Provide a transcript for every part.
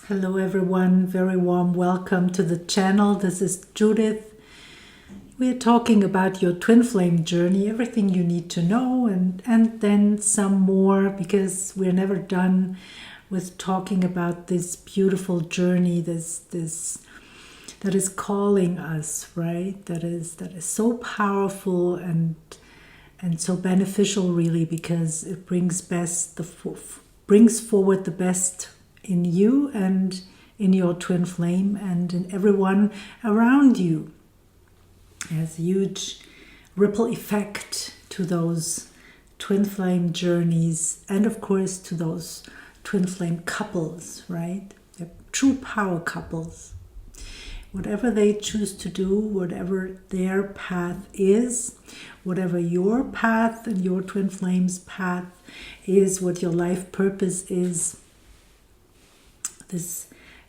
Hello everyone, very warm welcome to the channel. This is Judith. We are talking about your twin flame journey, everything you need to know and then some more, because we're never done with talking about this beautiful journey, this that is calling us, right? That is so powerful and so beneficial, really, because it brings forward the best in you and in your twin flame and in everyone around you. It has a huge ripple effect to those twin flame journeys and of course to those twin flame couples, right? They're true power couples. Whatever they choose to do, whatever their path is, whatever your path and your twin flame's path is, what your life purpose is, this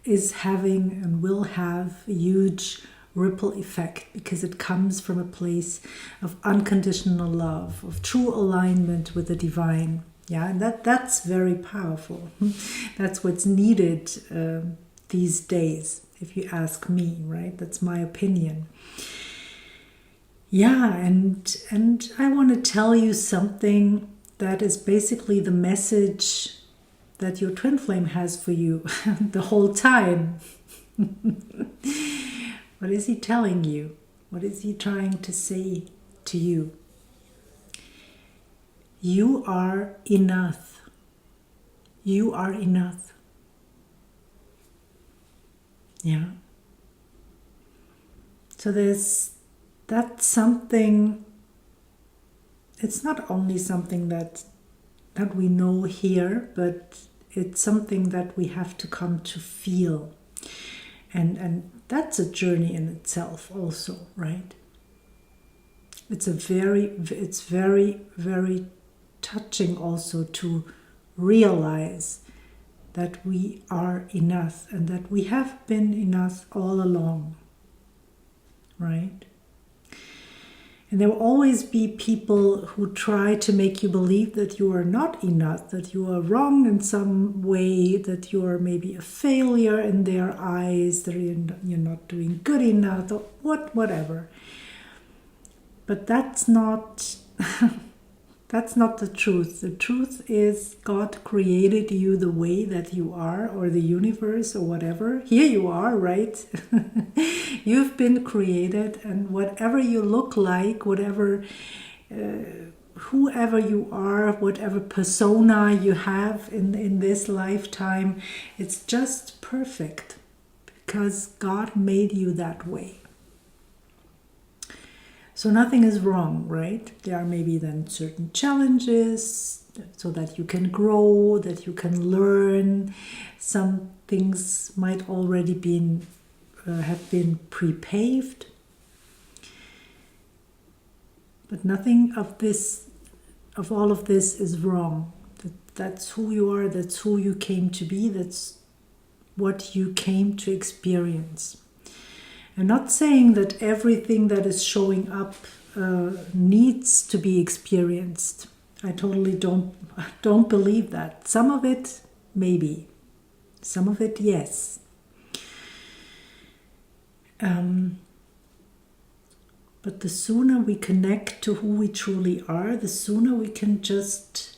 is having and will have a huge ripple effect, because it comes from a place of unconditional love, of true alignment with the divine. Yeah, and that's very powerful. That's what's needed these days, if you ask me, right? That's my opinion. Yeah, and I want to tell you something that is basically the message that your twin flame has for you the whole time. What is he telling you? What is he trying to say to you? You are enough. You are enough. Yeah. So that's something. It's not only something that we know here, but it's something that we have to come to feel. And that's a journey in itself also, right? It's very, very touching also to realize that we are enough and that we have been enough all along, right? And there will always be people who try to make you believe that you are not enough, that you are wrong in some way, that you are maybe a failure in their eyes, that you're not doing good enough, or whatever. But that's not that's not the truth. The truth is God created you the way that you are, or the universe, or whatever. Here you are, right? You've been created, and whatever you look like, whatever, whoever you are, whatever persona you have in this lifetime, it's just perfect because God made you that way. So nothing is wrong, right? There are maybe then certain challenges so that you can grow, that you can learn. Some things might already have been pre-paved. But nothing of all of this is wrong. That's who you are, that's who you came to be, that's what you came to experience. I'm not saying that everything that is showing up needs to be experienced. I totally don't believe that. Some of it, maybe. Some of it, yes. But the sooner we connect to who we truly are, the sooner we can just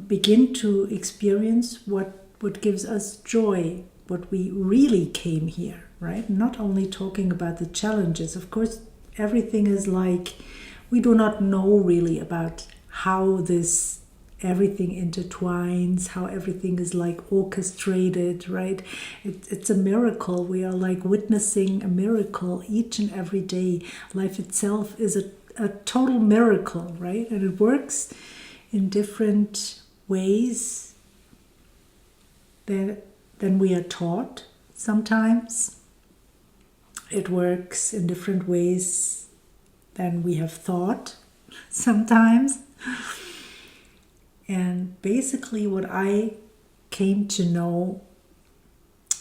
begin to experience what gives us joy, what we really came here. Right? Not only talking about the challenges. Of course, everything is like, we do not know really about how this everything intertwines, how everything is like orchestrated, right? It's a miracle. We are like witnessing a miracle each and every day. Life itself is a total miracle, right? And it works in different ways than we are taught sometimes. It works in different ways than we have thought sometimes. And basically what I came to know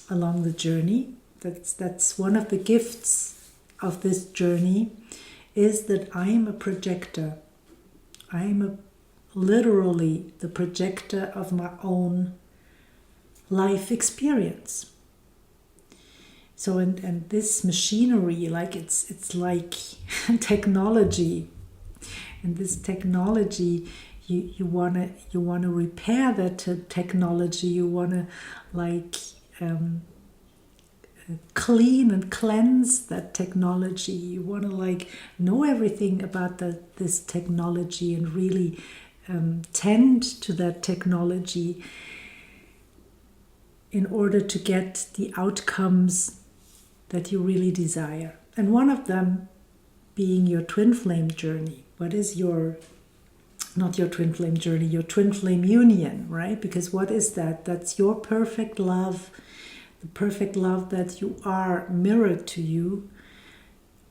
along the journey, that's one of the gifts of this journey, is that I am a projector. I am literally the projector of my own life experience. So and this machinery, like it's like technology, and this technology, you wanna repair that technology. You wanna like clean and cleanse that technology. You wanna like know everything about this technology and really tend to that technology in order to get the outcomes that you really desire. And one of them being your twin flame journey. What is not your twin flame journey, your twin flame union, right? Because what is that? That's your perfect love, the perfect love that you are mirrored to you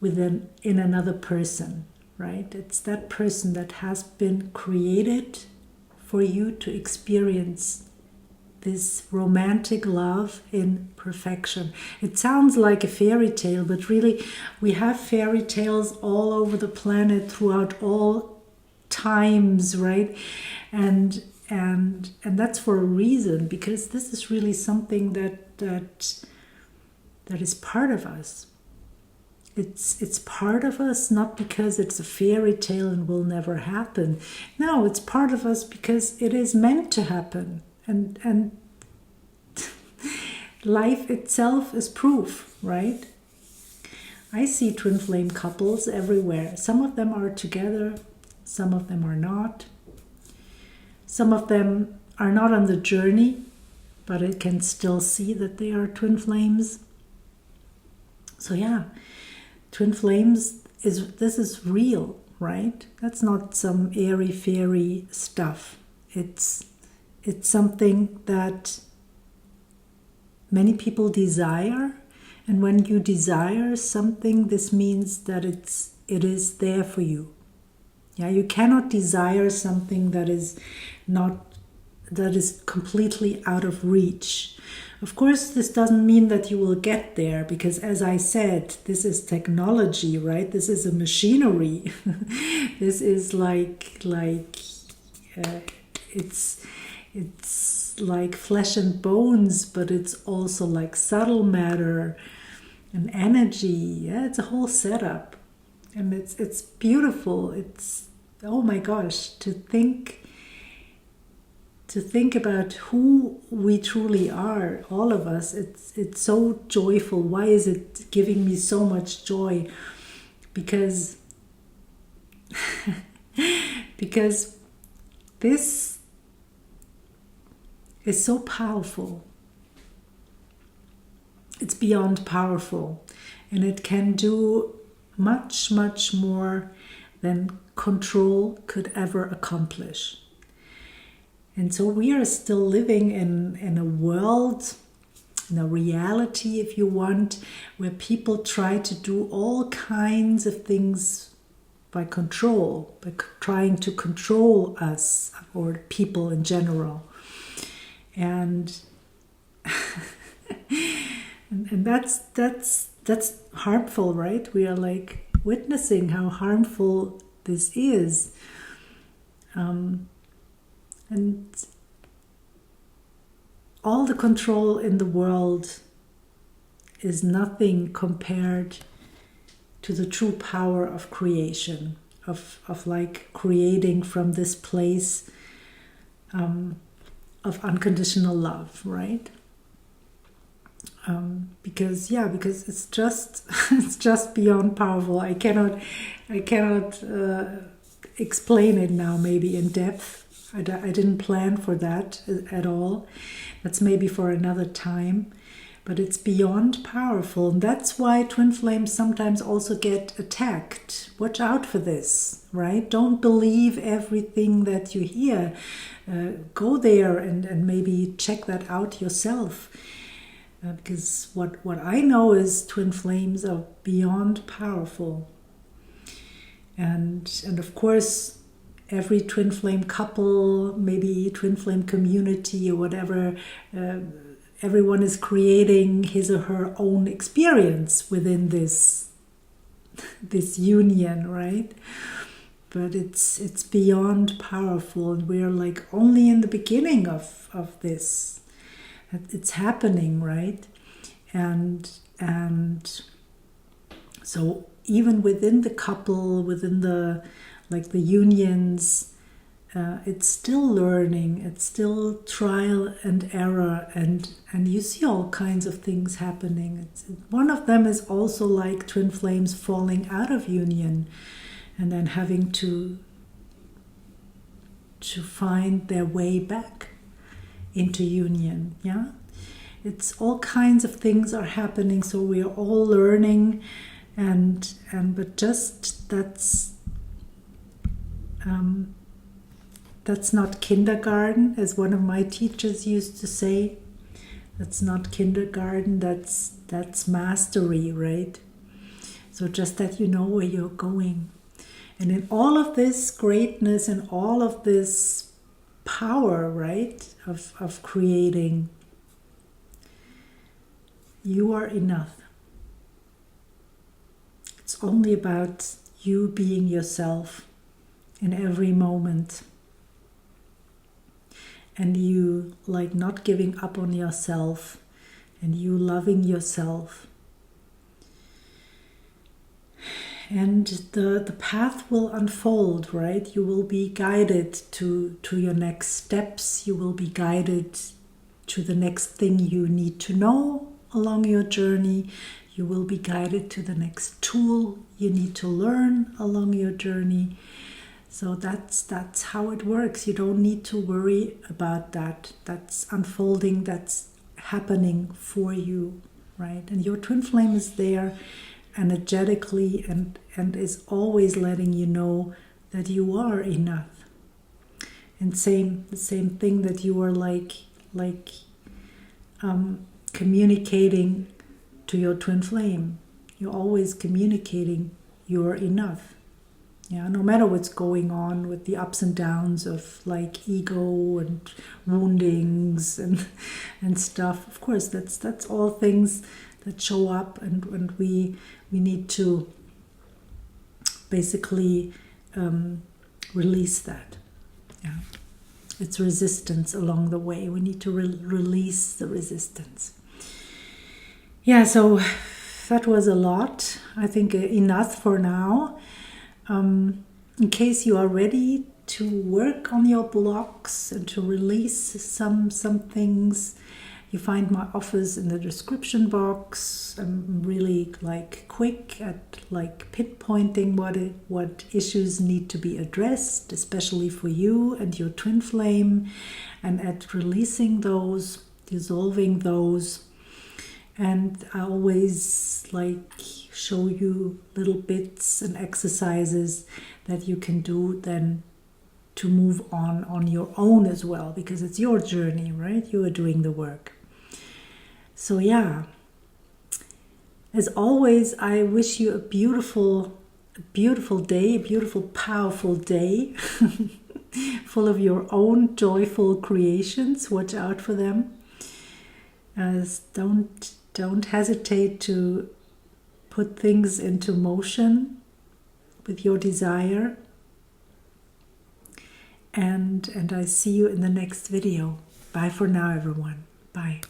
in another person, right? It's that person that has been created for you to experience this romantic love in perfection. It sounds like a fairy tale, but really we have fairy tales all over the planet throughout all times, right? And that's for a reason, because this is really something that is part of us. It's part of us, not because it's a fairy tale and will never happen. No, it's part of us because it is meant to happen. And life itself is proof, right? I see twin flame couples everywhere. Some of them are together, some of them are not. Some of them are not on the journey, but I can still see that they are twin flames. So yeah, twin flames this is real, right? That's not some airy-fairy stuff. It's something that many people desire, and when you desire something, this means that it is there for you. Yeah, you cannot desire something that is completely out of reach. Of course, this doesn't mean that you will get there, because as I said, this is technology, right? This is a machinery. This is it's like flesh and bones, but it's also like subtle matter and energy. Yeah, it's a whole setup, and it's beautiful. It's, oh my gosh, to think about who we truly are, all of us. It's so joyful. Why is it giving me so much joy? Because this is so powerful. It's beyond powerful, and it can do much, much more than control could ever accomplish. And so we are still living in a world, in a reality, if you want, where people try to do all kinds of things by control, by trying to control us or people in general. And and that's harmful, right? We are like witnessing how harmful this is. And all the control in the world is nothing compared to the true power of creation, of like creating from this place of unconditional love, right? Because it's just beyond powerful. I cannot explain it now, maybe in depth. I didn't plan for that at all. That's maybe for another time. But it's beyond powerful. And that's why twin flames sometimes also get attacked. Watch out for this, right? Don't believe everything that you hear. Go there and maybe check that out yourself. Because what I know is twin flames are beyond powerful. And of course, every twin flame couple, maybe twin flame community or whatever, everyone is creating his or her own experience within this union, right? But it's beyond powerful, and we're like only in the beginning of this. It's happening, right? And so even within the couple, within the unions, it's still learning, it's still trial and error, and you see all kinds of things happening. One of them is also like twin flames falling out of union and then having to find their way back into union. Yeah, it's all kinds of things are happening, so we are all learning, and but just that's not kindergarten, as one of my teachers used to say. That's not kindergarten, that's mastery, right? So just that you know where you're going. And in all of this greatness and all of this power, right, of creating, you are enough. It's only about you being yourself in every moment. And you not giving up on yourself, and you loving yourself. And the path will unfold, right? You will be guided to your next steps. You will be guided to the next thing you need to know along your journey. You will be guided to the next tool you need to learn along your journey. So that's how it works. You don't need to worry about that. That's unfolding, that's happening for you, right? And your twin flame is there energetically and is always letting you know that you are enough. And the same thing, that you are communicating to your twin flame. You're always communicating you're enough. Yeah, no matter what's going on with the ups and downs of ego and woundings and stuff. Of course, that's all things that show up, and we need to basically release that. Yeah, it's resistance along the way. We need to release the resistance. Yeah, so that was a lot. I think enough for now. In case you are ready to work on your blocks and to release some things, you find my office in the description box. I'm really quick at pinpointing what issues need to be addressed, especially for you and your twin flame, and at releasing those, dissolving those. And I always show you little bits and exercises that you can do then to move on your own as well, because it's your journey, right? You are doing the work. So yeah, as always, I wish you a beautiful day, a beautiful, powerful day, full of your own joyful creations. Watch out for them. Don't hesitate to put things into motion with your desire. And I see you in the next video. Bye for now, everyone. Bye.